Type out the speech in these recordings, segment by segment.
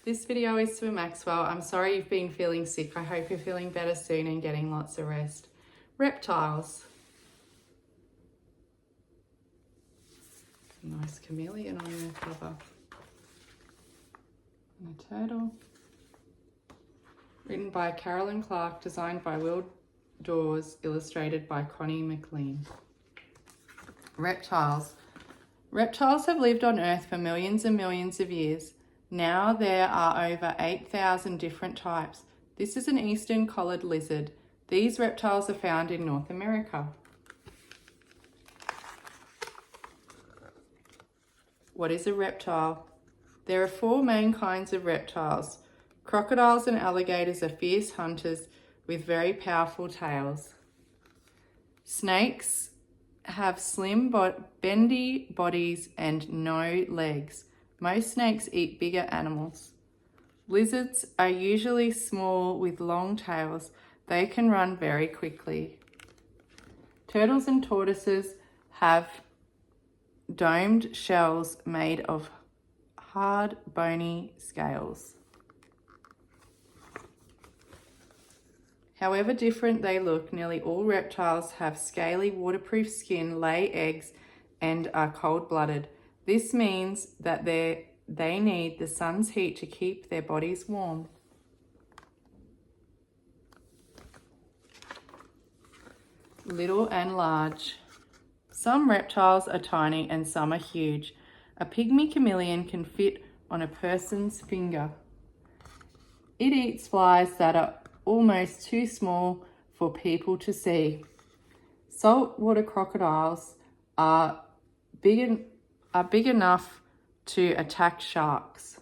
This video is for Maxwell. I'm sorry you've been feeling sick. I hope you're feeling better soon and getting lots of rest. Reptiles. Nice chameleon on the cover. And a turtle. Written by Catrina Clarke, designed by Will Dawes, illustrated by Connie McLean. Reptiles. Reptiles have lived on Earth for millions and millions of years. Now there are over 8,000 different types. This is an eastern collared lizard. These reptiles are found in North America. What is a reptile? There are 4 main kinds of reptiles. Crocodiles and alligators are fierce hunters with very powerful tails. Snakes have slim bendy bodies and no legs. Most snakes eat bigger animals. Lizards are usually small with long tails. They can run very quickly. Turtles and tortoises have domed shells made of hard, bony scales. However different they look, nearly all reptiles have scaly, waterproof skin, lay eggs, and are cold-blooded. This means that they need the sun's heat to keep their bodies warm. Little and large. Some reptiles are tiny and some are huge. A pygmy chameleon can fit on a person's finger. It eats flies that are almost too small for people to see. Saltwater crocodiles are big enough to attack sharks.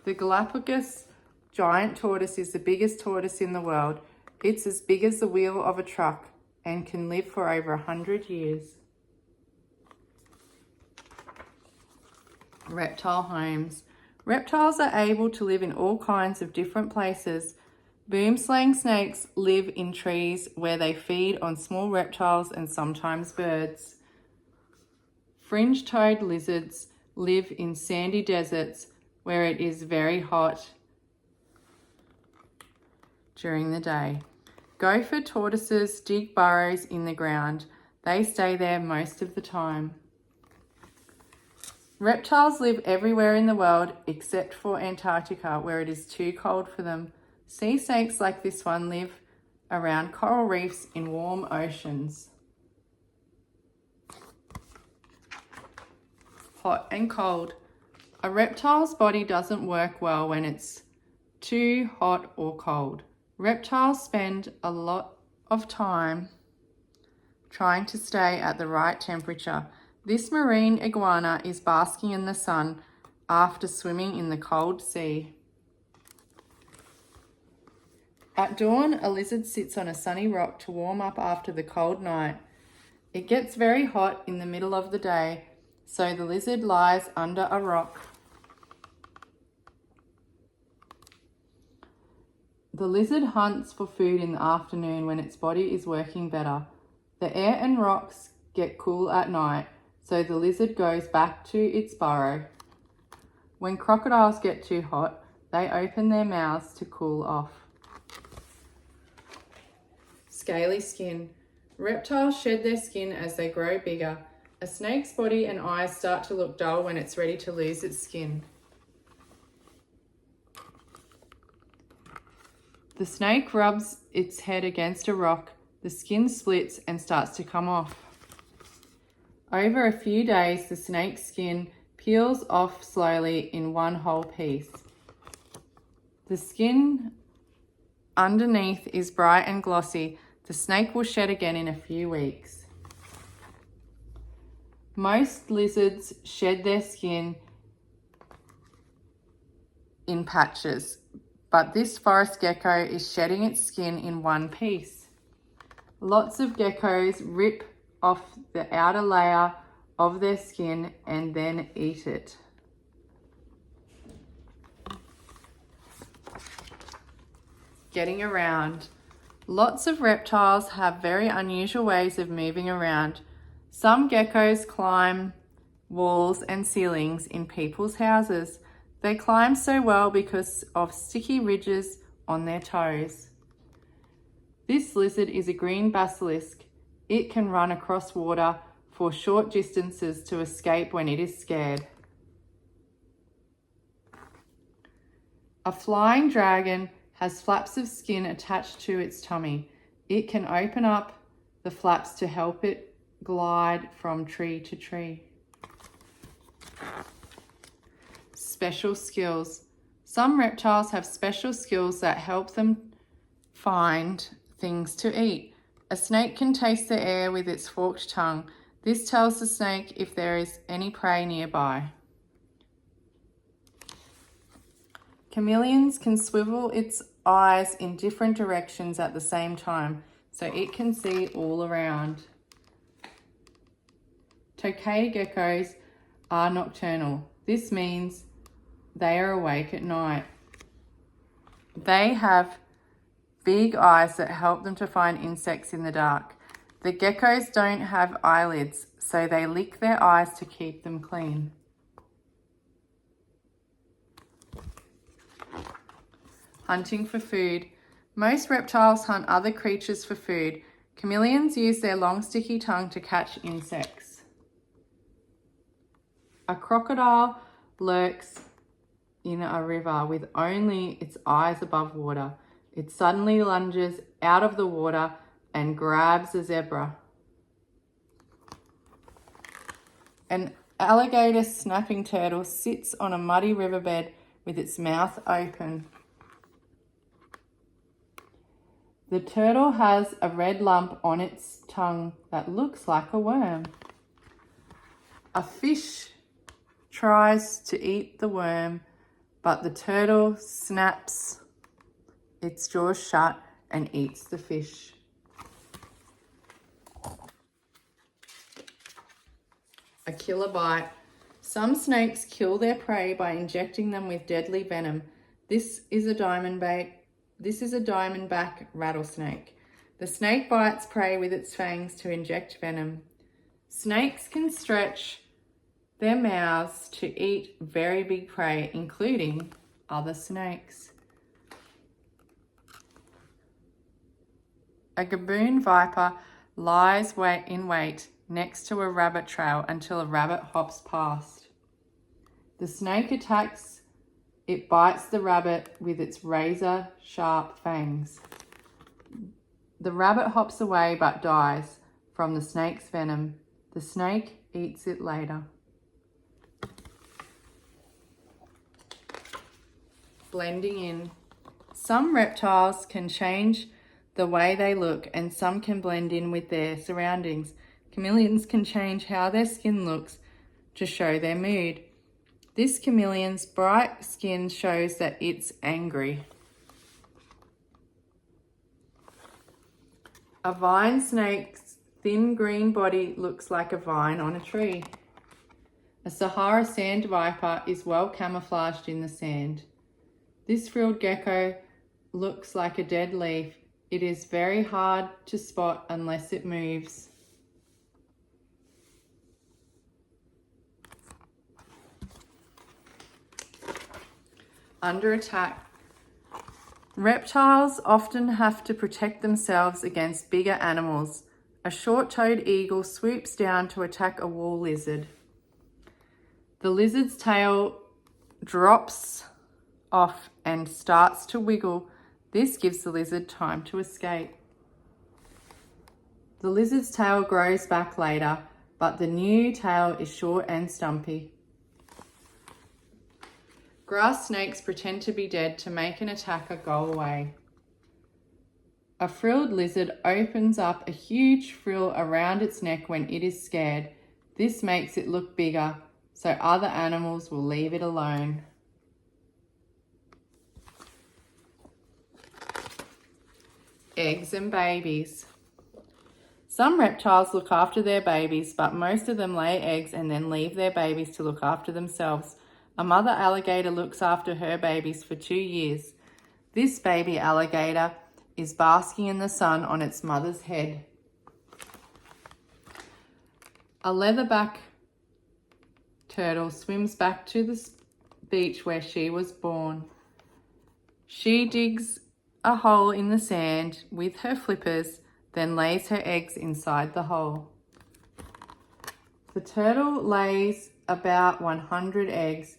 The Galapagos giant tortoise is the biggest tortoise in the world. It's as big as the wheel of a truck and can live for over 100 years. Reptile homes. Reptiles are able to live in all kinds of different places. Boomslang snakes live in trees where they feed on small reptiles and sometimes birds. Fringe-toed lizards live in sandy deserts where it is very hot during the day. Gopher tortoises dig burrows in the ground. They stay there most of the time. Reptiles live everywhere in the world except for Antarctica, where it is too cold for them. Sea snakes like this one live around coral reefs in warm oceans. Hot and cold. A reptile's body doesn't work well when it's too hot or cold. Reptiles spend a lot of time trying to stay at the right temperature. This marine iguana is basking in the sun after swimming in the cold sea. At dawn, a lizard sits on a sunny rock to warm up after the cold night. It gets very hot in the middle of the day, so the lizard lies under a rock. The lizard hunts for food in the afternoon when its body is working better. The air and rocks get cool at night, so the lizard goes back to its burrow. When crocodiles get too hot, they open their mouths to cool off. Scaly skin. Reptiles shed their skin as they grow bigger. A snake's body and eyes start to look dull when it's ready to lose its skin. The snake rubs its head against a rock. The skin splits and starts to come off. Over a few days, the snake's skin peels off slowly in one whole piece. The skin underneath is bright and glossy. The snake will shed again in a few weeks. Most lizards shed their skin in patches, but this forest gecko is shedding its skin in one piece. Lots of geckos rip off the outer layer of their skin and then eat it. Getting around. Lots of reptiles have very unusual ways of moving around. Some geckos climb walls and ceilings in people's houses. They climb so well because of sticky ridges on their toes. This lizard is a green basilisk. It can run across water for short distances to escape when it is scared. A flying dragon has flaps of skin attached to its tummy. It can open up the flaps to help it glide from tree to tree. Special skills. Some reptiles have special skills that help them find things to eat. A snake can taste the air with its forked tongue. This tells the snake if there is any prey nearby. Chameleons can swivel its eyes in different directions at the same time, so it can see all around. Tokay geckos are nocturnal. This means they are awake at night. They have big eyes that help them to find insects in the dark. The geckos don't have eyelids, so they lick their eyes to keep them clean. Hunting for food. Most reptiles hunt other creatures for food. Chameleons use their long sticky tongue to catch insects. A crocodile lurks in a river with only its eyes above water. It suddenly lunges out of the water and grabs a zebra. An alligator snapping turtle sits on a muddy riverbed with its mouth open. The turtle has a red lump on its tongue that looks like a worm. A fish tries to eat the worm, but the turtle snaps its jaws shut and eats the fish. A killer bite. Some snakes kill their prey by injecting them with deadly venom. This is a diamondback rattlesnake. The snake bites prey with its fangs to inject venom. Snakes can stretch their mouths to eat very big prey, including other snakes. A gaboon viper lies in wait next to a rabbit trail until a rabbit hops past. The snake attacks. It bites the rabbit with its razor-sharp fangs. The rabbit hops away but dies from the snake's venom. The snake eats it later. Blending in. Some reptiles can change the way they look, and some can blend in with their surroundings. Chameleons can change how their skin looks to show their mood. This chameleon's bright skin shows that it's angry. A vine snake's thin green body looks like a vine on a tree. A Sahara sand viper is well camouflaged in the sand. This frilled gecko looks like a dead leaf. It is very hard to spot unless it moves. Under attack. Reptiles often have to protect themselves against bigger animals. A short-toed eagle swoops down to attack a wall lizard. The lizard's tail drops off and starts to wiggle. This gives the lizard time to escape. The lizard's tail grows back later, but the new tail is short and stumpy. Grass snakes pretend to be dead to make an attacker go away. A frilled lizard opens up a huge frill around its neck when it is scared. This makes it look bigger, so other animals will leave it alone. Eggs and babies. Some reptiles look after their babies, but most of them lay eggs and then leave their babies to look after themselves. A mother alligator looks after her babies for 2 years. This baby alligator is basking in the sun on its mother's head. A leatherback turtle swims back to the beach where she was born. She digs a hole in the sand with her flippers, then lays her eggs inside the hole. The turtle lays about 100 eggs,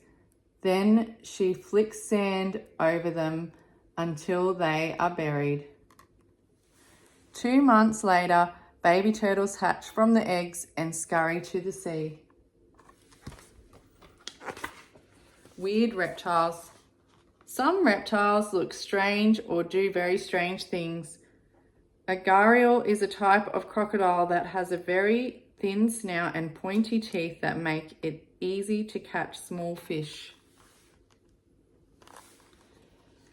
then she flicks sand over them until they are buried. 2 months later, baby turtles hatch from the eggs and scurry to the sea. Weird reptiles. Some reptiles look strange or do very strange things. A gharial is a type of crocodile that has a very thin snout and pointy teeth that make it easy to catch small fish.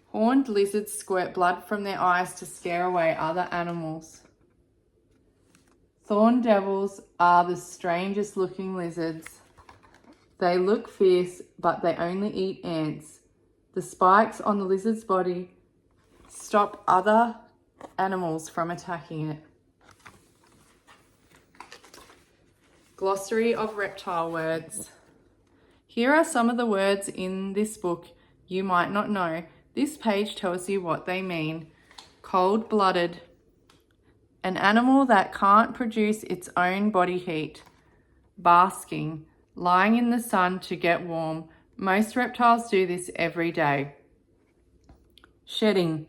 Horned lizards squirt blood from their eyes to scare away other animals. Thorn devils are the strangest looking lizards. They look fierce, but they only eat ants. The spikes on the lizard's body stop other animals from attacking it. Glossary of reptile words. Here are some of the words in this book you might not know. This page tells you what they mean. Cold-blooded. An animal that can't produce its own body heat. Basking. Lying in the sun to get warm. Most reptiles do this every day. Shedding.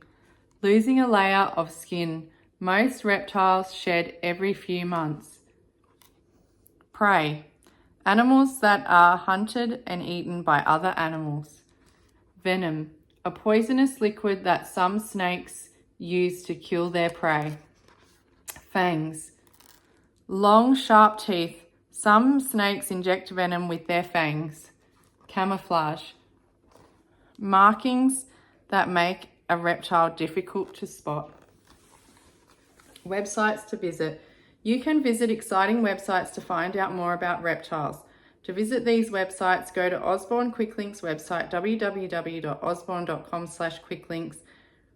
Losing a layer of skin. Most reptiles shed every few months. Prey. Animals that are hunted and eaten by other animals. Venom. A poisonous liquid that some snakes use to kill their prey. Fangs. Long, sharp teeth. Some snakes inject venom with their fangs. Camouflage. Markings that make a reptile difficult to spot. Websites to visit. You can visit exciting websites to find out more about reptiles. To visit these websites, go to Osborne Quicklinks website, www.osborne.com/quicklinks.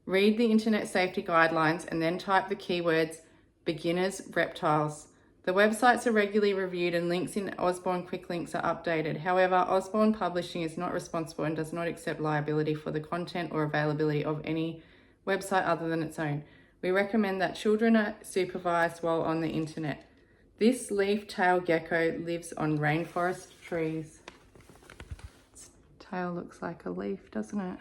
Read the Internet Safety Guidelines and then type the keywords beginners reptiles. The websites are regularly reviewed and links in Osborne Quicklinks are updated. However, Osborne Publishing is not responsible and does not accept liability for the content or availability of any website other than its own. We recommend that children are supervised while on the internet. This leaf-tailed gecko lives on rainforest trees. Its tail looks like a leaf, doesn't it?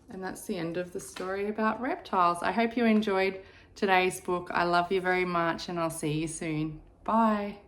And that's the end of the story about reptiles. I hope you enjoyed today's book. I love you very much and I'll see you soon. Bye.